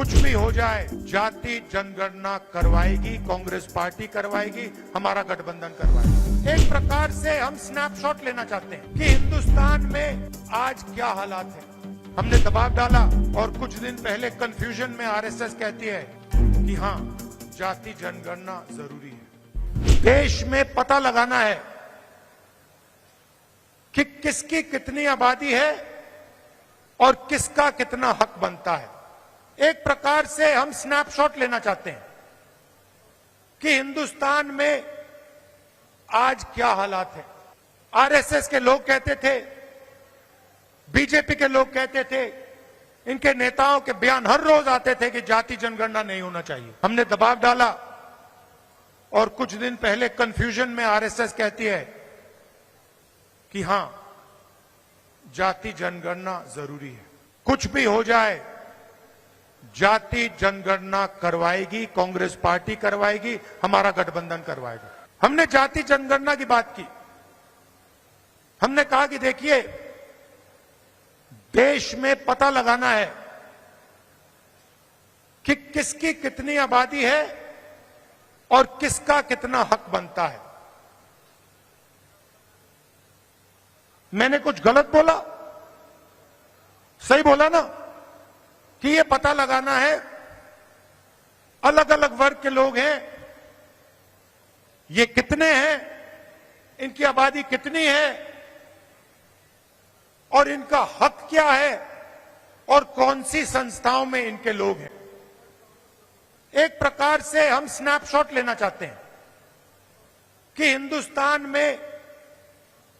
कुछ भी हो जाए, जाति जनगणना करवाएगी कांग्रेस पार्टी, करवाएगी, हमारा गठबंधन करवाएगा। एक प्रकार से हम स्नैपशॉट लेना चाहते हैं कि हिंदुस्तान में आज क्या हालात है। हमने दबाव डाला और कुछ दिन पहले कंफ्यूजन में आरएसएस कहती है कि हाँ, जाति जनगणना जरूरी है। देश में पता लगाना है कि किसकी कितनी आबादी है और किसका कितना हक बनता है। एक प्रकार से हम स्नैपशॉट लेना चाहते हैं कि हिंदुस्तान में आज क्या हालात है। आरएसएस के लोग कहते थे, बीजेपी के लोग कहते थे, इनके नेताओं के बयान हर रोज आते थे कि जाति जनगणना नहीं होना चाहिए। हमने दबाव डाला और कुछ दिन पहले कंफ्यूजन में आरएसएस कहती है कि हां, जाति जनगणना जरूरी है। कुछ भी हो जाए, जाति जनगणना करवाएगी कांग्रेस पार्टी, करवाएगी, हमारा गठबंधन करवाएगा। हमने जाति जनगणना की बात की। हमने कहा कि देखिए, देश में पता लगाना है कि किसकी कितनी आबादी है और किसका कितना हक बनता है। मैंने कुछ गलत बोला? सही बोला ना कि ये पता लगाना है, अलग अलग वर्ग के लोग हैं, ये कितने हैं, इनकी आबादी कितनी है और इनका हक क्या है और कौन सी संस्थाओं में इनके लोग हैं। एक प्रकार से हम स्नैपशॉट लेना चाहते हैं कि हिंदुस्तान में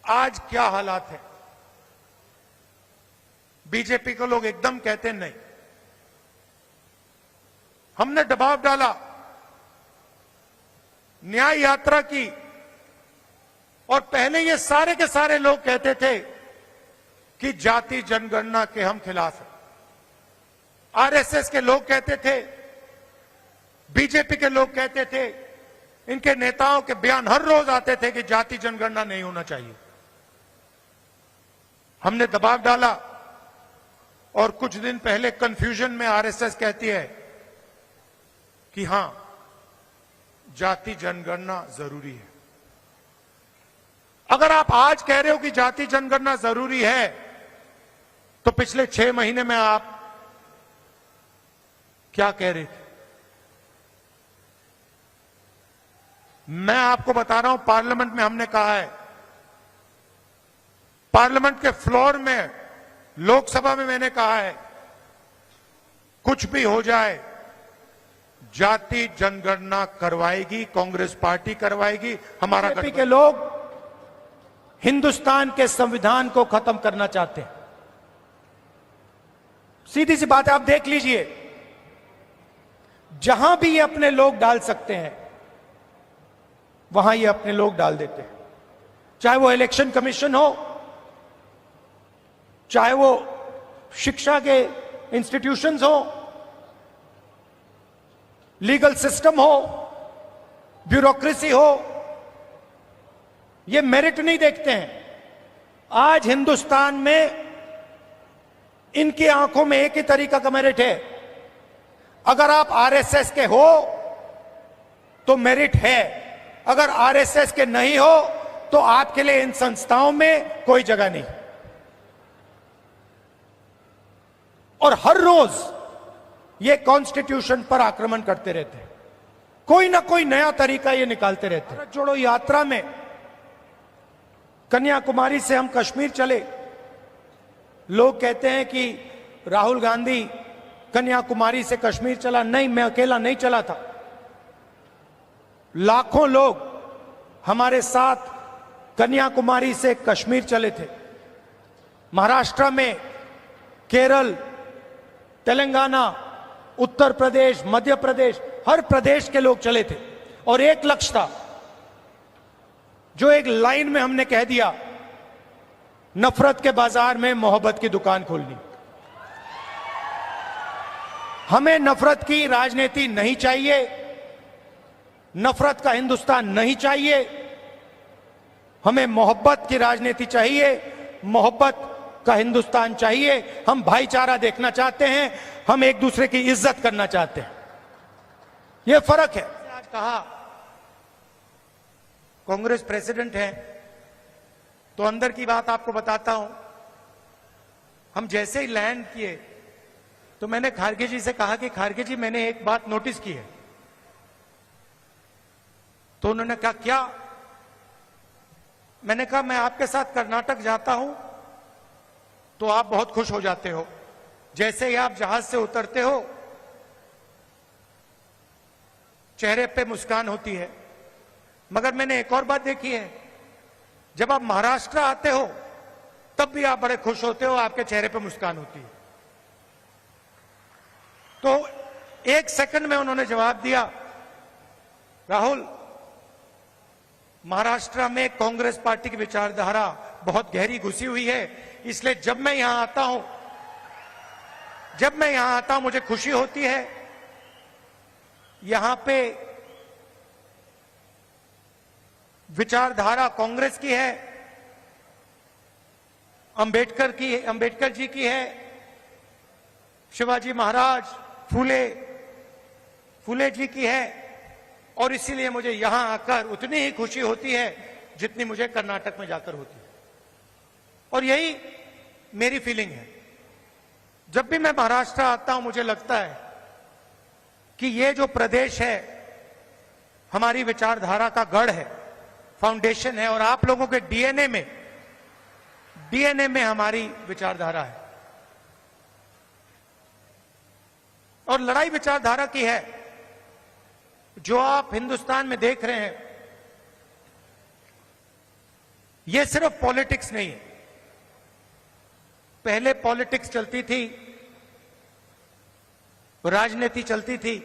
आज क्या हालात है। बीजेपी को लोग एकदम कहते नहीं। हमने दबाव डाला, न्याय यात्रा की, और पहले ये सारे के सारे लोग कहते थे कि जाति जनगणना के हम खिलाफ हैं। आरएसएस के लोग कहते थे, बीजेपी के लोग कहते थे, इनके नेताओं के बयान हर रोज आते थे कि जाति जनगणना नहीं होना चाहिए। हमने दबाव डाला और कुछ दिन पहले कंफ्यूजन में आरएसएस कहती है कि हां, जाति जनगणना जरूरी है। अगर आप आज कह रहे हो कि जाति जनगणना जरूरी है, तो पिछले 6 महीने में आप क्या कह रहे थे? मैं आपको बता रहा हूं, पार्लियामेंट में हमने कहा है, पार्लियामेंट के फ्लोर में, लोकसभा में मैंने कहा है, कुछ भी हो जाए, जाति जनगणना करवाएगी कांग्रेस पार्टी, करवाएगी, हमारा बीजेपी के लोग हिंदुस्तान के संविधान को खत्म करना चाहते हैं। सीधी सी बात है, आप देख लीजिए, जहां भी ये अपने लोग डाल सकते हैं वहां ये अपने लोग डाल देते हैं। चाहे वो इलेक्शन कमीशन हो, चाहे वो शिक्षा के इंस्टीट्यूशंस हो, लीगल सिस्टम हो, ब्यूरोक्रेसी हो, ये मेरिट नहीं देखते हैं। आज हिंदुस्तान में इनकी आंखों में एक ही तरीका का मेरिट है। अगर आप आरएसएस के हो तो मेरिट है, अगर आरएसएस के नहीं हो तो आपके लिए इन संस्थाओं में कोई जगह नहीं। और हर रोज ये कॉन्स्टिट्यूशन पर आक्रमण करते रहते हैं, कोई ना कोई नया तरीका ये निकालते रहते हैं। भारत जोड़ो यात्रा में कन्याकुमारी से हम कश्मीर चले। लोग कहते हैं कि राहुल गांधी कन्याकुमारी से कश्मीर चला। नहीं, मैं अकेला नहीं चला था। लाखों लोग हमारे साथ कन्याकुमारी से कश्मीर चले थे। महाराष्ट्र में, केरल, तेलंगाना, उत्तर प्रदेश, मध्य प्रदेश, हर प्रदेश के लोग चले थे। और एक लक्ष्य था, जो एक लाइन में हमने कह दिया, नफरत के बाजार में मोहब्बत की दुकान खोलनी। हमें नफरत की राजनीति नहीं चाहिए, नफरत का हिंदुस्तान नहीं चाहिए। हमें मोहब्बत की राजनीति चाहिए, मोहब्बत का हिंदुस्तान चाहिए। हम भाईचारा देखना चाहते हैं, हम एक दूसरे की इज्जत करना चाहते हैं। यह फर्क है। आज कहा कांग्रेस प्रेसिडेंट है, तो अंदर की बात आपको बताता हूं। हम जैसे ही लैंड किए तो मैंने खारगे जी से कहा कि खारगे जी, मैंने एक बात नोटिस की है। तो उन्होंने कहा क्या? मैंने कहा मैं आपके साथ कर्नाटक जाता हूं तो आप बहुत खुश हो जाते हो, जैसे ही आप जहाज से उतरते हो चेहरे पे मुस्कान होती है। मगर मैंने एक और बात देखी है, जब आप महाराष्ट्र आते हो तब भी आप बड़े खुश होते हो, आपके चेहरे पे मुस्कान होती है। तो एक सेकंड में उन्होंने जवाब दिया, राहुल, महाराष्ट्र में कांग्रेस पार्टी की विचारधारा बहुत गहरी घुसी हुई है, इसलिए जब मैं यहां आता हूं मुझे खुशी होती है। यहां पे विचारधारा कांग्रेस की है, अंबेडकर जी की है, शिवाजी महाराज, फूले जी की है, और इसीलिए मुझे यहां आकर उतनी ही खुशी होती है जितनी मुझे कर्नाटक में जाकर होती है। और यही मेरी फीलिंग है। जब भी मैं महाराष्ट्र आता हूं मुझे लगता है कि ये जो प्रदेश है हमारी विचारधारा का गढ़ है, फाउंडेशन है, और आप लोगों के डीएनए में हमारी विचारधारा है। और लड़ाई विचारधारा की है। जो आप हिंदुस्तान में देख रहे हैं ये सिर्फ पॉलिटिक्स नहीं है। पहले पॉलिटिक्स चलती थी, राजनीति चलती थी।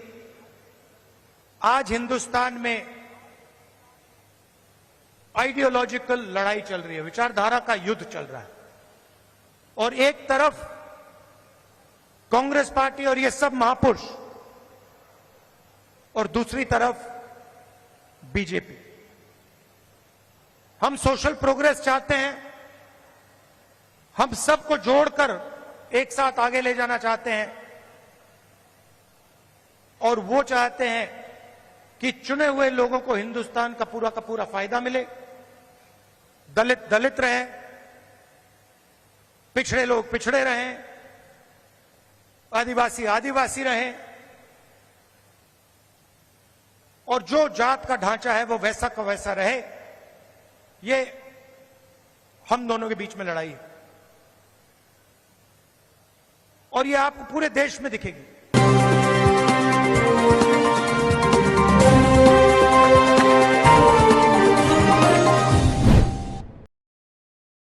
आज हिंदुस्तान में आइडियोलॉजिकल लड़ाई चल रही है, विचारधारा का युद्ध चल रहा है। और एक तरफ कांग्रेस पार्टी और ये सब महापुरुष, और दूसरी तरफ बीजेपी। हम सोशल प्रोग्रेस चाहते हैं, हम सबको जोड़कर एक साथ आगे ले जाना चाहते हैं, और वो चाहते हैं कि चुने हुए लोगों को हिंदुस्तान का पूरा फायदा मिले। दलित दलित रहे, पिछड़े लोग पिछड़े रहें, आदिवासी आदिवासी रहें, और जो जात का ढांचा है वो वैसा का वैसा रहे। ये हम दोनों के बीच में लड़ाई है, और ये आपको पूरे देश में दिखेगी।